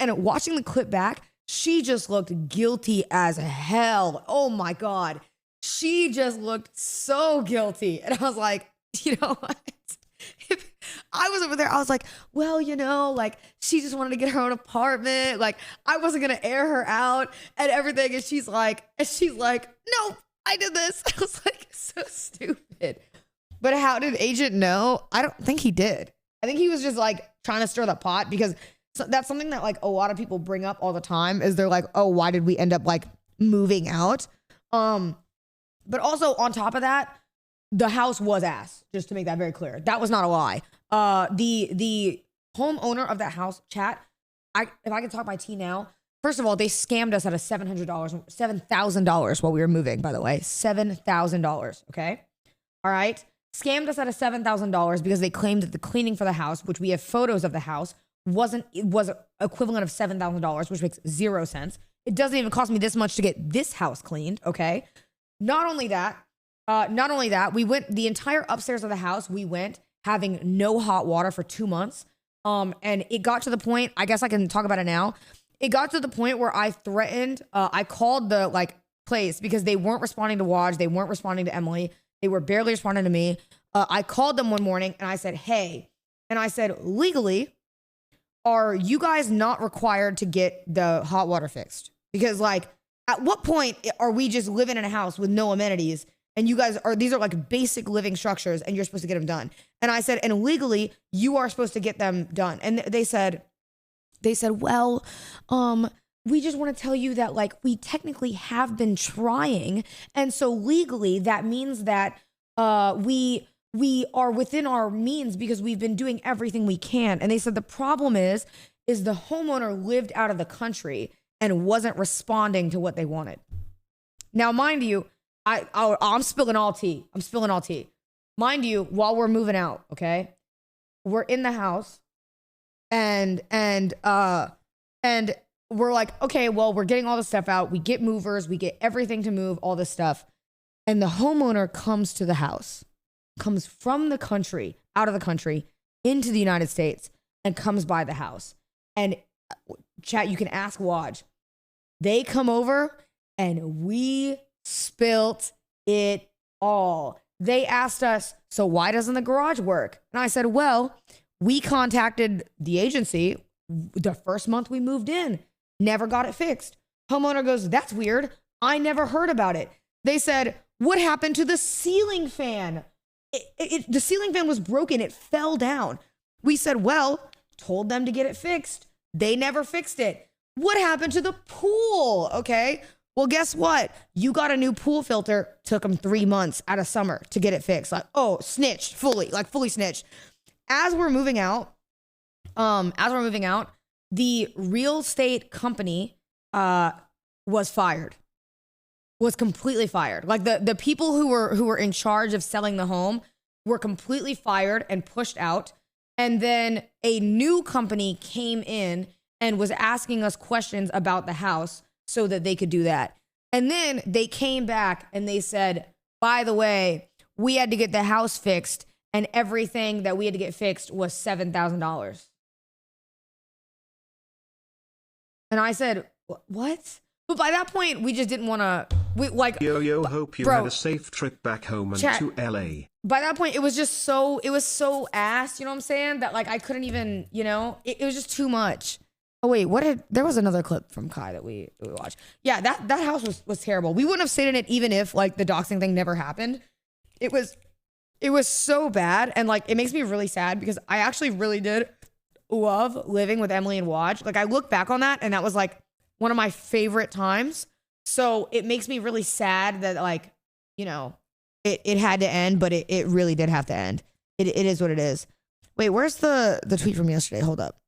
And watching the clip back, she just looked guilty as hell. Oh my God. She just looked so guilty. And I was like, you know what? If I was over there, I was like, well, you know, like she just wanted to get her own apartment. Like I wasn't going to air her out and everything. And she's like, no, I did this. I was like, so stupid. But how did Agent know? I don't think he did. I think he was just like trying to stir the pot, because that's something that like a lot of people bring up all the time, is they're like, oh, why did we end up like moving out? But also on top of that, the house was ass, just to make that very clear. That was not a lie. The homeowner of that house, chat, if I can talk my tea now, first of all, they scammed us out of $7,000 while we were moving, by the way. $7,000, okay? All right? Scammed us out of $7,000 because they claimed that the cleaning for the house, which we have photos of the house, was equivalent of $7,000, which makes zero sense. It doesn't even cost me this much to get this house cleaned, okay? Not only that, we went the entire upstairs of the house. We went having no hot water for 2 months. And it got to the point, I guess I can talk about it now. It got to the point where I threatened, I called the like place because they weren't responding to Waj. They weren't responding to Emily. They were barely responding to me. I called them one morning and I said, hey, and I said, legally, are you guys not required to get the hot water fixed? Because like, at what point are we just living in a house with no amenities, and you guys these are like basic living structures and you're supposed to get them done? And I said, and legally you are supposed to get them done. And they said, well, we just want to tell you that like we technically have been trying. And so legally that means that we are within our means because we've been doing everything we can. And they said the problem is the homeowner lived out of the country and wasn't responding to what they wanted. Now, mind you, I'm spilling all tea. Mind you, while we're moving out, okay, we're in the house, and we're like, okay, well, we're getting all the stuff out. We get movers, we get everything to move, all this stuff, and the homeowner comes to the house, comes from the country, out of the country, into the United States, and comes by the house. And chat, you can ask Waj. They come over and we spilt it all. They asked us, so why doesn't the garage work? And I said, well, we contacted the agency the first month we moved in, never got it fixed. Homeowner goes, that's weird. I never heard about it. They said, what happened to the ceiling fan? The ceiling fan was broken. It fell down. We said, well, told them to get it fixed. They never fixed it. What happened to the pool? Okay. Well, guess what? You got a new pool filter. Took them 3 months out of summer to get it fixed. Like, oh, snitched fully snitched. As we're moving out, the real estate company was completely fired. Like the people who were in charge of selling the home were completely fired and pushed out. And then a new company came in and was asking us questions about the house so that they could do that. And then they came back and they said, by the way, we had to get the house fixed, and everything that we had to get fixed was $7,000. And I said, what? But by that point, we just didn't want to, Yo, hope you had a safe trip back home and to LA. By that point, it was so ass, you know what I'm saying? That like, I couldn't even, you know, it was just too much. Oh wait, there was another clip from Kai that we watched. Yeah, that house was terrible. We wouldn't have stayed in it even if like the doxing thing never happened. It was so bad, and like it makes me really sad because I actually really did love living with Emily and Waj. Like I look back on that and that was like one of my favorite times. So it makes me really sad that like, you know, it had to end, but it really did have to end. It is what it is. Wait, where's the tweet from yesterday? Hold up.